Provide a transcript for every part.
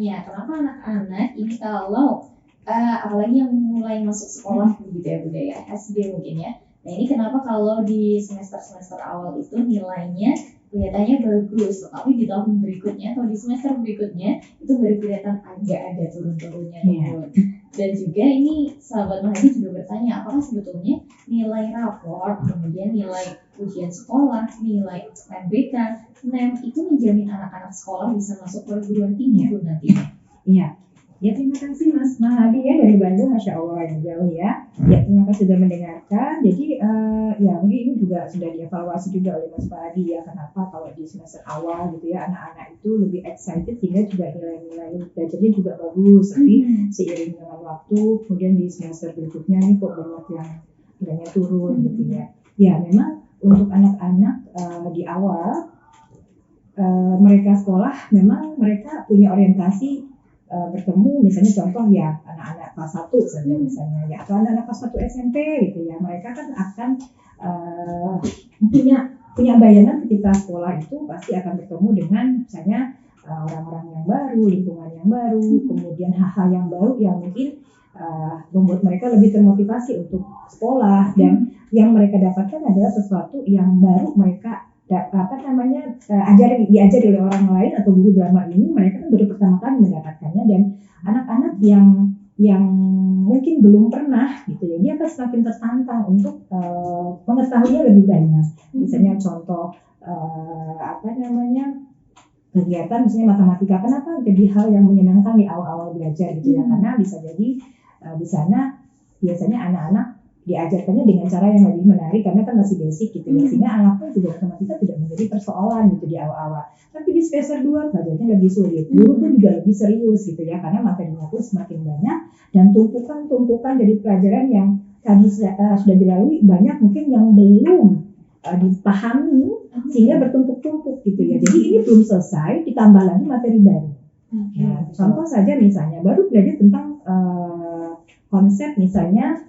bertanya, kenapa anak-anak ini kalau apalagi yang mulai masuk sekolah gitu ya Bunda ya, SD mungkin ya. Nah ini kenapa kalau di semester-semester awal itu nilainya kelihatannya bagus, tapi di tahun berikutnya atau di semester berikutnya itu baru kelihatan agak ada turun-turunnya. Dan juga ini sahabat Mahadi juga bertanya, apakah sebetulnya nilai rapor, kemudian nilai ujian sekolah, nilai UTBK, NEM itu menjamin anak-anak sekolah bisa masuk perguruan tinggi nantinya? Iya. Ya terima kasih Mas Mahadi ya dari Bandung, Masya Allah yang jauh ya. Ya terima kasih sudah mendengarkan. Jadi ya mungkin ini juga sudah dievaluasi juga oleh Mas Mahadi ya. Kenapa kalau di semester awal gitu ya anak-anak itu lebih excited sehingga juga nilai-nilai belajarnya juga bagus. Tapi seiring dengan waktu kemudian di semester berikutnya ini kok banyak yang nilainya turun gitu ya. Ya memang untuk anak-anak di awal mereka sekolah memang mereka punya orientasi bertemu misalnya contoh ya anak-anak kelas 1 saja misalnya ya atau anak-anak kelas 1 SMP gitu ya mereka kan akan punya bayangan ketika sekolah itu pasti akan bertemu dengan misalnya orang-orang yang baru, lingkungan yang baru, kemudian hal-hal yang baru yang mungkin membuat mereka lebih termotivasi untuk sekolah dan yang mereka dapatkan adalah sesuatu yang baru mereka diajari oleh orang lain atau guru drama ini mereka kan baru pertama kali mendapatkannya dan anak-anak yang mungkin belum pernah gitu ya dia akan semakin tertantang untuk mengetahuinya lebih banyak misalnya contoh kegiatan misalnya matematika kenapa jadi hal yang menyenangkan di awal-awal belajar gitu ya karena bisa jadi di sana biasanya anak-anak diajarkannya dengan cara yang lebih menarik karena kan masih basic gitu ya sehingga anaknya juga matematika tidak menjadi persoalan gitu di awal-awal tapi di semester 2 belajarnya lebih sulit guru pun juga lebih serius gitu ya karena materinya pun semakin banyak dan tumpukan dari pelajaran yang tadi sudah dilalui banyak mungkin yang belum dipahami sehingga bertumpuk-tumpuk gitu ya jadi ini belum selesai ditambah lagi materi baru nah, contoh saja misalnya baru belajar tentang konsep misalnya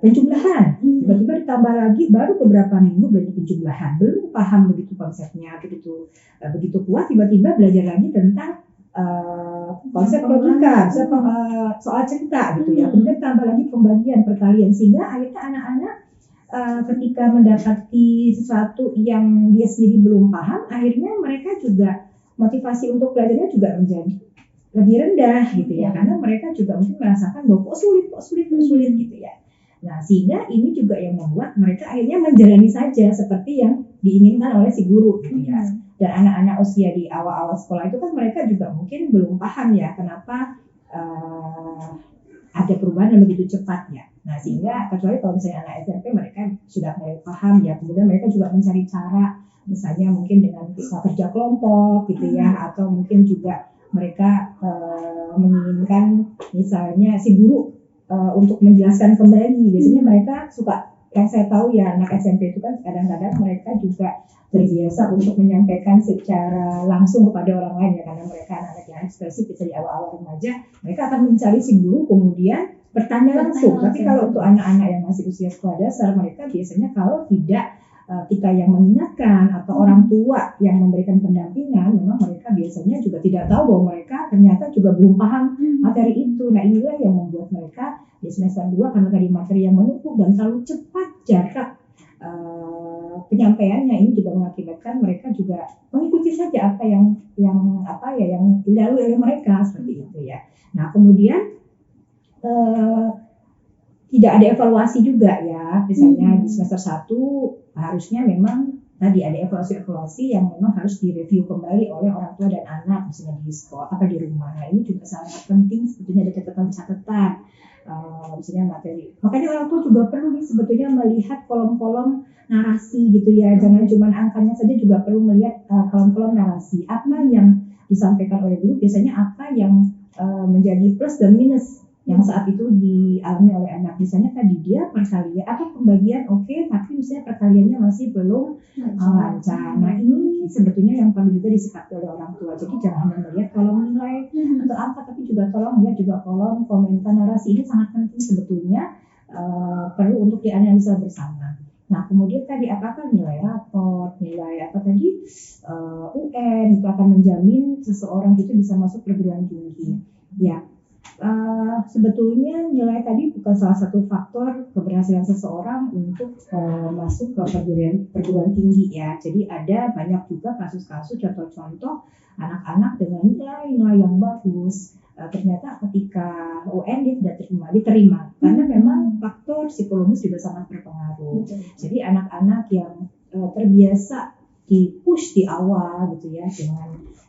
penjumlahan tiba-tiba ditambah lagi baru beberapa minggu belajar penjumlahan belum paham begitu konsepnya begitu kuat tiba-tiba belajar lagi tentang konsep logika soal cerita gitu ya kemudian tambah lagi pembagian perkalian sehingga akhirnya anak-anak ketika mendapati sesuatu yang dia sendiri belum paham akhirnya mereka juga motivasi untuk belajarnya juga menjadi lebih rendah gitu ya karena mereka juga mungkin merasakan bahwa kok sulit gitu ya. Nah sehingga ini juga yang membuat mereka akhirnya menjalani saja seperti yang diinginkan oleh si guru gitu ya. Dan anak-anak usia di awal-awal sekolah itu kan mereka juga mungkin belum paham ya kenapa ada perubahan yang begitu cepat ya. Nah sehingga kecuali kalau misalnya anak SMP mereka sudah mulai paham ya kemudian mereka juga mencari cara misalnya mungkin dengan kerja kelompok gitu ya atau mungkin juga mereka menginginkan misalnya si guru untuk menjelaskan kembali biasanya mereka suka yang saya tahu ya anak SMP itu kan kadang-kadang mereka juga terbiasa untuk menyampaikan secara langsung kepada orang lain ya karena mereka anak-anak yang ekspresif bisa di awal-awal remaja mereka akan mencari si guru kemudian bertanya langsung tapi kalau untuk anak-anak yang masih usia sekolah dasar mereka biasanya kalau tidak kita yang mengingatkan atau orang tua yang memberikan pendampingan memang mereka biasanya juga tidak tahu bahwa mereka ternyata juga belum paham materi itu nah inilah yang membuat mereka di semester 2 karena tadi materi yang menumpuk dan terlalu cepat jarak penyampaiannya ini juga mengakibatkan mereka juga mengikuti saja apa yang dilalui oleh mereka seperti itu ya nah kemudian tidak ada evaluasi juga ya misalnya di semester 1 harusnya memang tadi ada evaluasi yang memang harus direview kembali oleh orang tua dan anak misalnya di sekolah apa di rumah nah ini juga sangat penting sebetulnya ada catatan misalnya materi makanya orang tua juga perlu nih sebetulnya melihat kolom-kolom narasi gitu ya jangan cuma angkanya saja juga perlu melihat kolom-kolom narasi apa yang disampaikan oleh guru biasanya apa yang menjadi plus dan minus yang saat itu dialami oleh anak misalnya tadi dia perkalian apa pembagian oke, tapi misalnya perkaliannya masih belum lancar. Nah ini sebetulnya yang perlu juga disikapi oleh orang tua. Jadi jangan hanya melihat kolom nilai atau angka, tapi juga tolong lihat juga kolom komentar narasi ini sangat penting sebetulnya perlu untuk dianalisa bersama. Nah kemudian tadi apakah nilai raport, nilai apa tadi UN 100% itu akan menjamin seseorang itu bisa masuk perguruan tinggi. Ya, sebetulnya nilai tadi bukan salah satu faktor keberhasilan seseorang untuk masuk ke perguruan tinggi ya. Jadi ada banyak juga kasus-kasus contoh-contoh anak-anak dengan nilai-nilai yang bagus ternyata ketika UN dia tidak diterima karena memang faktor psikologis juga sangat berpengaruh. Jadi anak-anak yang terbiasa di-push di awal gitu ya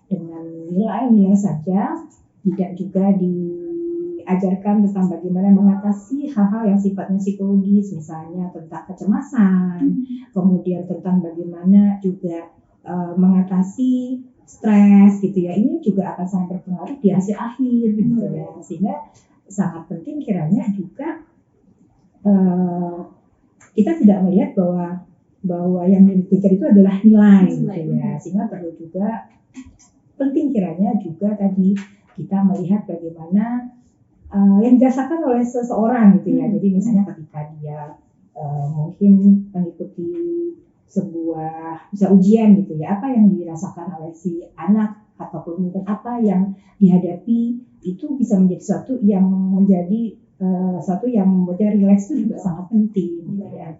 dengan nilai-nilai saja, tidak juga diajarkan tentang bagaimana mengatasi hal-hal yang sifatnya psikologis, misalnya tentang kecemasan, kemudian tentang bagaimana juga mengatasi stres gitu ya. Ini juga akan sangat berpengaruh di hasil akhir gitu ya. Sehingga sangat penting kiranya juga kita tidak melihat bahwa yang dipikir itu adalah nilai gitu ya. Sehingga perlu juga penting kiranya juga tadi kita melihat bagaimana yang dirasakan oleh seseorang gitu ya. Jadi misalnya ketika dia mungkin mengikuti sebuah ujian gitu ya, apa yang dirasakan oleh si anak ataupun mungkin apa yang dihadapi itu bisa menjadi sesuatu yang membuatnya rileks itu juga sangat penting gitu ya.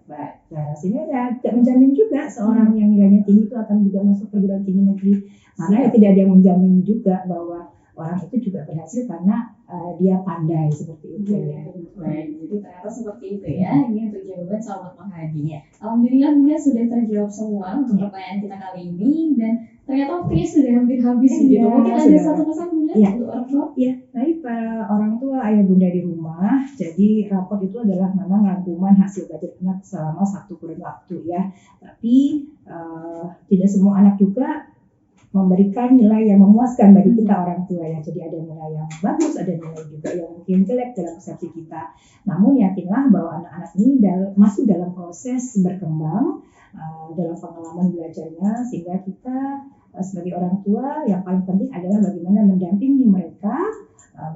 Sehingga ya tidak menjamin juga seorang yang nilainya tinggi itu akan juga masuk perguruan tinggi negeri, karena ya tidak ada yang menjamin juga bahwa orang itu juga berhasil karena dia pandai seperti itu ya. Baik, jadi ternyata seperti itu ya. Ini untuk jawaban sahabat Mahadi. Alhamdulillah Bunda sudah terjawab semua untuk pertanyaan kita kali ini, dan ternyata waktunya sudah hampir habis begitu. Mungkin ada satu pesan Bunda untuk orang tua? Ya, baik para orang tua, ayah bunda di rumah. Jadi raport itu adalah memang rangkuman hasil belajar anak selama satu kurun waktu ya. Tapi tidak semua anak juga memberikan nilai yang memuaskan bagi kita orang tua ya. Jadi ada nilai yang bagus, ada nilai juga yang mungkin jelek dalam persepsi kita. Namun yakinlah bahwa anak-anak ini masih dalam proses berkembang dalam pengalaman belajarnya, sehingga kita sebagai orang tua yang paling penting adalah bagaimana mendampingi mereka,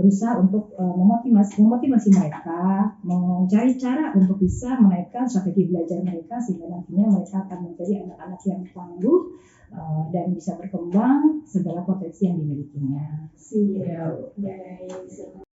berusaha untuk memotivasi mereka, mencari cara untuk bisa menaikkan strategi belajar mereka sehingga nantinya mereka akan menjadi anak-anak yang tangguh dan bisa berkembang segala potensi yang dimilikinya. Siap, baik.